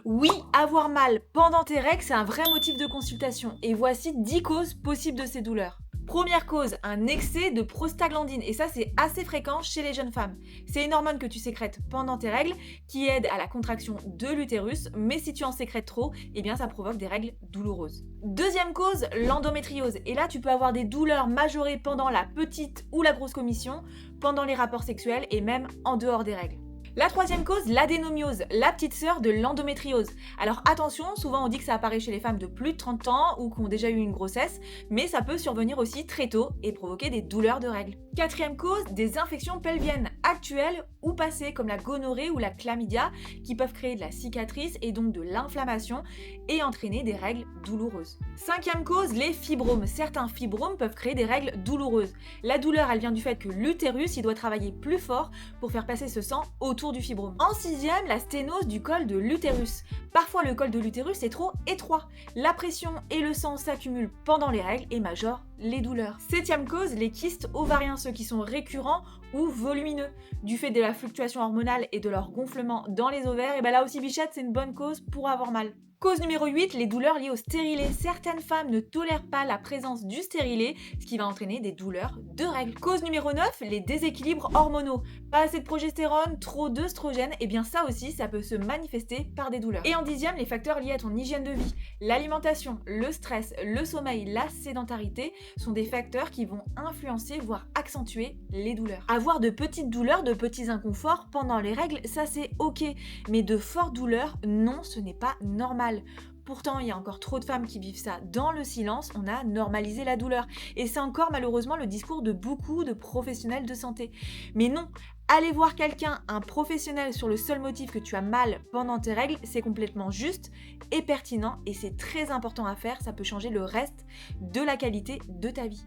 Oui, avoir mal pendant tes règles, c'est un vrai motif de consultation. Et voici 10 causes possibles de ces douleurs. Première cause, un excès de prostaglandine. Et ça, c'est assez fréquent chez les jeunes femmes. C'est une hormone que tu sécrètes pendant tes règles qui aide à la contraction de l'utérus. Mais si tu en sécrètes trop, eh bien ça provoque des règles douloureuses. Deuxième cause, l'endométriose. Et là, tu peux avoir des douleurs majorées pendant la petite ou la grosse commission, pendant les rapports sexuels et même en dehors des règles. La troisième cause, l'adénomiose, la petite sœur de l'endométriose. Alors attention, souvent on dit que ça apparaît chez les femmes de plus de 30 ans ou qui ont déjà eu une grossesse, mais ça peut survenir aussi très tôt et provoquer des douleurs de règles. Quatrième cause, des infections pelviennes actuelles ou passées comme la gonorrhée ou la chlamydia qui peuvent créer de la cicatrice et donc de l'inflammation et entraîner des règles douloureuses. Cinquième cause, les fibromes. Certains fibromes peuvent créer des règles douloureuses. La douleur, elle vient du fait que l'utérus, il doit travailler plus fort pour faire passer ce sang autour du fibrome. En sixième, la sténose du col de l'utérus. Parfois, le col de l'utérus est trop étroit. La pression et le sang s'accumulent pendant les règles et majorent les douleurs. Septième cause, les kystes ovariens, ceux qui sont récurrents ou volumineux. Du fait de la fluctuation hormonale et de leur gonflement dans les ovaires, et bien là aussi bichette, c'est une bonne cause pour avoir mal. Cause numéro 8, les douleurs liées au stérilet. Certaines femmes ne tolèrent pas la présence du stérilet, ce qui va entraîner des douleurs de règles. Cause numéro 9, les déséquilibres hormonaux. Pas assez de progestérone, trop d'œstrogène, et bien ça aussi, ça peut se manifester par des douleurs. Et en dixième, les facteurs liés à ton hygiène de vie. L'alimentation, le stress, le sommeil, la sédentarité sont des facteurs qui vont influencer, voire accentuer les douleurs. Avoir de petites douleurs, de petits inconforts pendant les règles, ça c'est ok, mais de fortes douleurs, non, ce n'est pas normal. Pourtant, il y a encore trop de femmes qui vivent ça dans le silence, on a normalisé la douleur. Et c'est encore malheureusement le discours de beaucoup de professionnels de santé. Mais non, aller voir quelqu'un, un professionnel, sur le seul motif que tu as mal pendant tes règles, c'est complètement juste et pertinent et c'est très important à faire, ça peut changer le reste de la qualité de ta vie.